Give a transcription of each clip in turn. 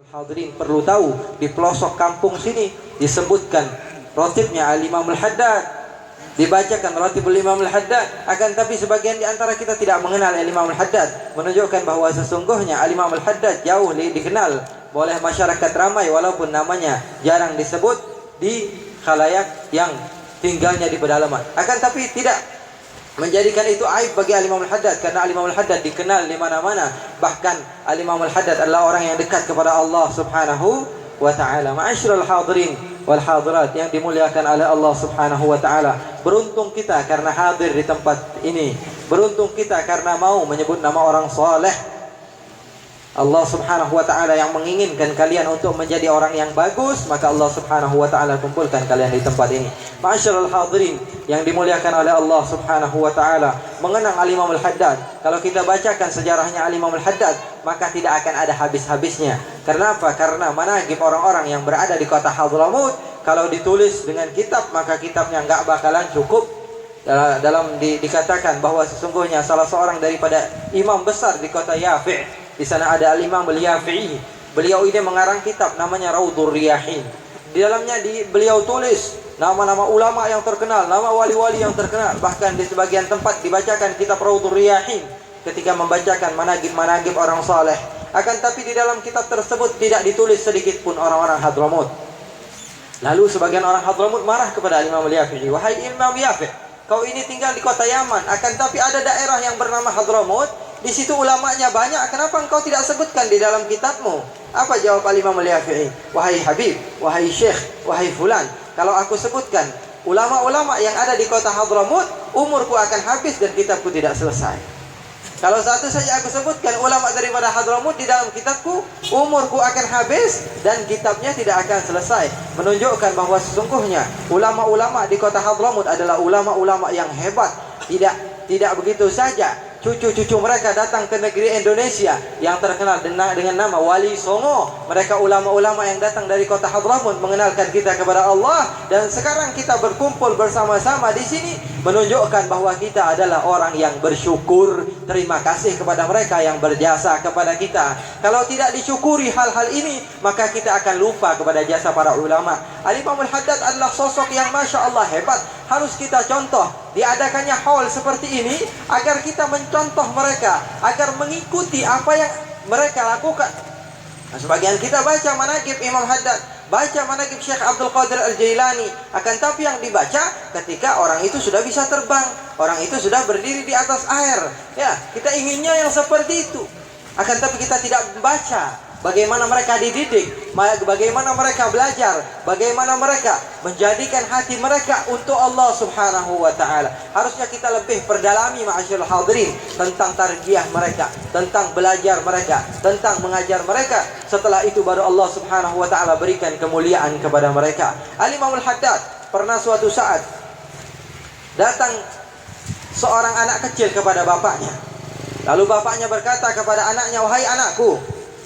Hadirin perlu tahu, di pelosok kampung sini disebutkan rotibnya Al-Imam Al-Haddad, dibacakan rotibul Imam Al-Haddad. Akan tapi sebagian di antara kita tidak mengenal Al-Imam Al-Haddad, menunjukkan bahwa sesungguhnya Al-Imam Al-Haddad jauh dikenal oleh masyarakat ramai, walaupun namanya jarang disebut di khalayak yang tinggalnya di pedalaman. Akan tapi tidak menjadikan itu aib bagi Al-Imam Al-Haddad, karena Al-Imam Al-Haddad dikenal di mana-mana. Bahkan Al-Imam Al-Haddad adalah orang yang dekat kepada Allah Subhanahu wa taala. Ma'asyiral hadirin wal hadirat yang dimuliakan oleh Allah Subhanahu wa taala, beruntung kita karena hadir di tempat ini. Beruntung kita karena mau menyebut nama orang saleh. Allah Subhanahu wa taala yang menginginkan kalian untuk menjadi orang yang bagus, maka Allah Subhanahu wa taala kumpulkan kalian di tempat ini. Ma'asyiral hadirin yang dimuliakan oleh Allah Subhanahu wa taala, mengenang Al-Imam Al-Haddad. Kalau kita bacakan sejarahnya Al-Imam Al-Haddad, maka tidak akan ada habis-habisnya. Karena apa? Karena manaqib orang-orang yang berada di kota Hadramut, kalau ditulis dengan kitab, maka kitabnya enggak bakalan cukup. Dikatakan bahwa sesungguhnya salah seorang daripada imam besar di kota Yafi', di sana ada Al-Imam Al-Yafi'i. Beliau ini mengarang kitab namanya Raudhur Riyahin. Di dalamnya beliau tulis nama-nama ulama yang terkenal, nama wali-wali yang terkenal. Bahkan di sebagian tempat dibacakan kitab Raudhur Riyahin ketika membacakan manaqib-manaqib orang saleh. Akan tapi di dalam kitab tersebut tidak ditulis sedikit pun orang-orang Hadramut. Lalu sebagian orang Hadramut marah kepada Imam Al-Yafi'i. Wahai Imam Yafi', kau ini tinggal di kota Yaman, akan tapi ada daerah yang bernama Hadramut, di situ ulamanya banyak, kenapa engkau tidak sebutkan di dalam kitabmu? Apa jawab Imam Al-Yafi'i? Wahai Habib, wahai Syekh, wahai fulan, kalau aku sebutkan ulama-ulama yang ada di kota Hadramut, umurku akan habis dan kitabku tidak selesai. Kalau satu saja aku sebutkan ulama daripada Hadramut di dalam kitabku, umurku akan habis dan kitabnya tidak akan selesai. Menunjukkan bahwa sesungguhnya ulama-ulama di kota Hadramut adalah ulama-ulama yang hebat. Tidak begitu saja cucu-cucu mereka datang ke negeri Indonesia yang terkenal dengan nama Wali Songo. Mereka ulama-ulama yang datang dari kota Hadramut mengenalkan kita kepada Allah, dan sekarang kita berkumpul bersama-sama di sini menunjukkan bahwa kita adalah orang yang bersyukur. Terima kasih kepada mereka yang berjasa kepada kita. Kalau tidak disyukuri hal-hal ini, maka kita akan lupa kepada jasa para ulama. Al-Imam Al-Haddad adalah sosok yang Masya Allah hebat. Harus kita contoh. Diadakannya haul seperti ini agar kita mencontoh mereka, agar mengikuti apa yang mereka lakukan. Nah, sebagian kita baca manaqib Imam Haddad, baca manaqib Syekh Abdul Qadir Al-Jailani, akan tapi yang dibaca ketika orang itu sudah bisa terbang, orang itu sudah berdiri di atas air. Ya, kita inginnya yang seperti itu. Akan tapi kita tidak membaca bagaimana mereka dididik, bagaimana mereka belajar, bagaimana mereka menjadikan hati mereka untuk Allah Subhanahu wa taala. Harusnya kita lebih perdalami ma'asyiral hadirin tentang tarbiyah mereka, tentang belajar mereka, tentang mengajar mereka. Setelah itu baru Allah Subhanahu wa taala berikan kemuliaan kepada mereka. Al-Imam Al-Haddad pernah suatu saat datang seorang anak kecil kepada bapaknya. Lalu bapaknya berkata kepada anaknya, "Wahai anakku,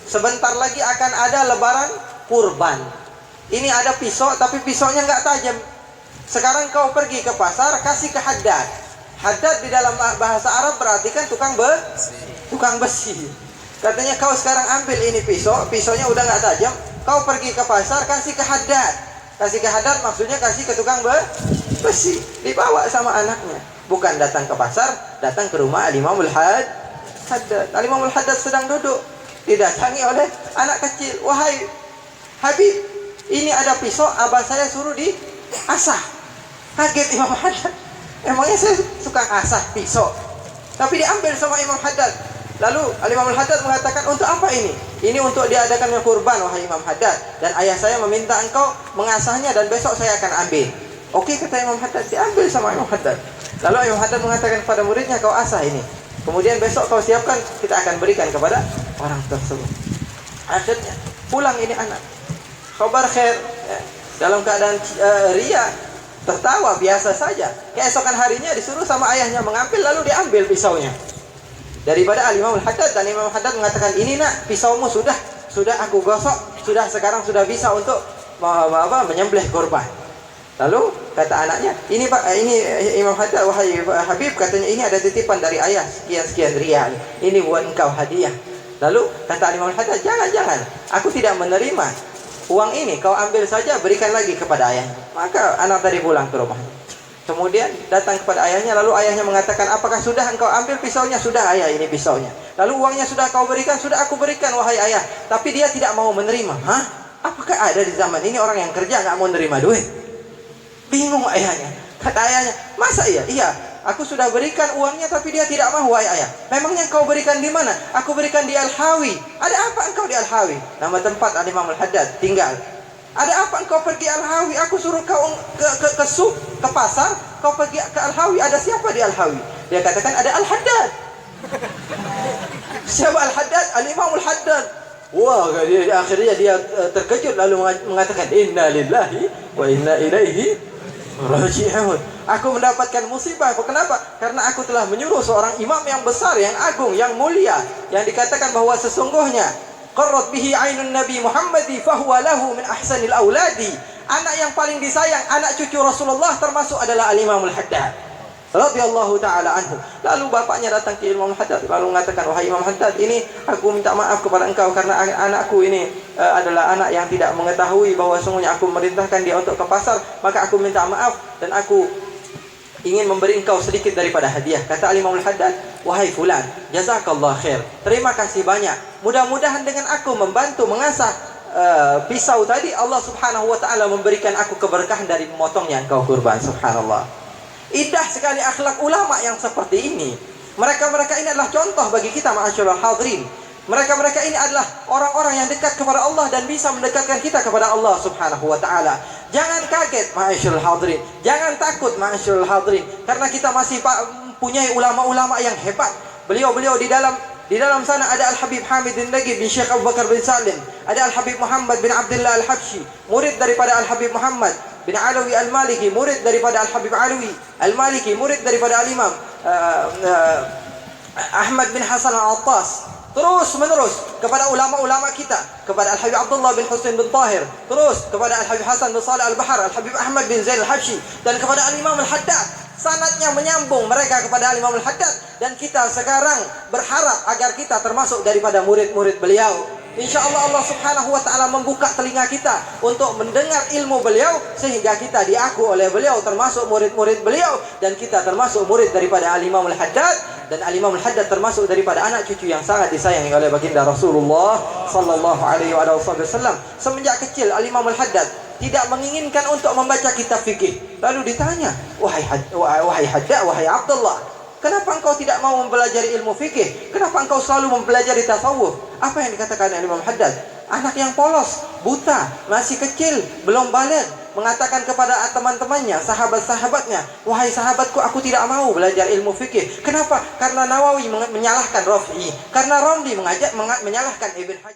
sebentar lagi akan ada lebaran kurban. Ini ada pisau, tapi pisaunya nggak tajam. Sekarang kau pergi ke pasar, kasih ke Haddad." Haddad di dalam bahasa Arab berarti kan tukang besi. Katanya, kau sekarang ambil ini pisau, pisaunya udah nggak tajam. Kau pergi ke pasar, kasih ke Haddad. Kasih ke Haddad maksudnya kasih ke tukang besi. Dibawa sama anaknya. Bukan datang ke pasar, datang ke rumah Al-Imam Al-Haddad. Al-Imam Al-Haddad sedang duduk, didatangi oleh anak kecil. "Wahai Habib, ini ada pisau, abah saya suruh diasah." Kaget Imam Haddad. Emangnya saya suka asah pisau? Tapi diambil sama Imam Haddad. Lalu Imam Al-Haddad mengatakan, "Untuk apa ini?" "Ini untuk diadakan kurban, wahai Imam Haddad. Dan ayah saya meminta engkau mengasahnya dan besok saya akan ambil." "Oke," kata Imam Haddad, diambil sama Imam Haddad. Lalu Imam Haddad mengatakan kepada muridnya, "Kau asah ini. Kemudian besok kau siapkan, kita akan berikan kepada orang tersebut." Akhirnya pulang ini anak, khabar khair, ya, dalam keadaan ria, tertawa biasa saja. Keesokan harinya disuruh sama ayahnya mengambil, lalu diambil pisaunya daripada Al-Imam Al-Haddad. Dan Imam Haddad mengatakan, "Ini nak, pisaumu sudah aku gosok, sekarang sudah bisa untuk menyembelih kurban." Lalu kata anaknya, ini Pak, ini Imam Haddad, wahai Habib, katanya ini ada titipan dari ayah, sekian-sekian rial. Ini buat engkau hadiah. Lalu kata Imam Al-Haddad, jangan, aku tidak menerima uang ini, kau ambil saja, berikan lagi kepada ayahnya. Maka anak tadi pulang ke rumah. Kemudian datang kepada ayahnya, lalu ayahnya mengatakan, apakah sudah engkau ambil pisaunya? Sudah ayah, ini pisaunya. Lalu uangnya sudah kau berikan? Sudah aku berikan wahai ayah. Tapi dia tidak mau menerima. Hah? Apakah ada di zaman ini orang yang kerja nggak mau menerima duit? Bingung ayahnya. Kata ayahnya, masa iya? Iya, aku sudah berikan uangnya tapi dia tidak mau wahai ayah. Memangnya kau berikan di mana? Aku berikan di Al-Hawi. Ada apa engkau di Al-Hawi? Nama tempat Imam Al-Haddad tinggal. Ada apa engkau pergi Al-Hawi? Aku suruh kau ke suk, ke pasar, kau pergi ke Al-Hawi. Ada siapa di Al-Hawi? Dia katakan ada Al-Haddad. Siapa Al-Haddad? Al-Imam Al-Haddad. Wah, akhirnya dia terkejut lalu mengatakan inna lillahi wa inna ilaihi raji'un. Aku mendapatkan musibah. Kenapa? Karena aku telah menyuruh seorang imam yang besar, yang agung, yang mulia, yang dikatakan bahwa sesungguhnya qarrat bihi ainun Nabi Muhammadi fahuwa lahu min ahsanil auladi. Anak yang paling disayang, anak cucu Rasulullah termasuk adalah Al-Imam Al-Haddad radhiyallahu taala anhu. Lalu bapaknya datang ke Imam Al-Haddad lalu mengatakan, wahai Imam Al-Haddad, ini aku minta maaf kepada engkau karena anakku ini adalah anak yang tidak mengetahui bahwa sungguhnya aku memerintahkan dia untuk ke pasar, maka aku minta maaf dan aku ingin memberi engkau sedikit daripada hadiah. Kata Imam Al-Haddad, wahai fulan, jazakallah khair, terima kasih banyak. Mudah-mudahan dengan aku membantu mengasah pisau tadi, Allah subhanahu wa ta'ala memberikan aku keberkahan dari memotongnya engkau kurban. Subhanallah. Indah sekali akhlak ulama yang seperti ini. Mereka-mereka ini adalah contoh bagi kita ma'asyiral hadirin. Mereka-mereka ini adalah orang-orang yang dekat kepada Allah dan bisa mendekatkan kita kepada Allah subhanahu wa ta'ala. Jangan kaget ma'asyiral hadirin, jangan takut ma'asyiral hadirin, karena kita masih punya ulama-ulama yang hebat. Beliau-beliau di dalam sana ada Al-Habib Hamid bin Nagib bin Syekh Abu Bakar bin Salim, ada Al-Habib Muhammad bin Abdullah Al-Habsyi, murid daripada Al-Habib Muhammad bin Alawi Al-Maliki, murid daripada Al-Habib Alawi Al-Maliki, murid daripada Al-Imam Ahmad bin Hasan Al-Attas. Terus menerus kepada ulama-ulama kita, kepada Al-Habib Abdullah bin Husain bin Tahir, terus kepada Al-Habib Hasan bin Salih Al-Bahar, Al-Habib Ahmad bin Zain Al-Habsyi, dan kepada Al-Imam Al-Haddad. Sanadnya menyambung mereka kepada Al-Imam Al-Haddad, dan kita sekarang berharap agar kita termasuk daripada murid-murid beliau. InsyaAllah Allah subhanahu wa ta'ala membuka telinga kita untuk mendengar ilmu beliau, sehingga kita diaku oleh beliau termasuk murid-murid beliau, dan kita termasuk murid daripada Al-Imam Al-Haddad. Dan Al-Imam Al-Haddad termasuk daripada anak cucu yang sangat disayangi oleh baginda Rasulullah sallallahu alaihi wasallam. Semenjak kecil Al-Imam Al-Haddad tidak menginginkan untuk membaca kitab fikih. Lalu ditanya, wahai Haddad, wahai Abdullah, kenapa engkau tidak mau mempelajari ilmu fikih? Kenapa engkau selalu mempelajari tasawuf? Apa yang dikatakan Imam Haddad? Anak yang polos, buta, masih kecil, belum baligh, mengatakan kepada teman-temannya, sahabat-sahabatnya, wahai sahabatku, aku tidak mau belajar ilmu fikih. Kenapa? Karena Nawawi menyalahkan Rafi'i, karena Romli menyalahkan Ibn Hajar.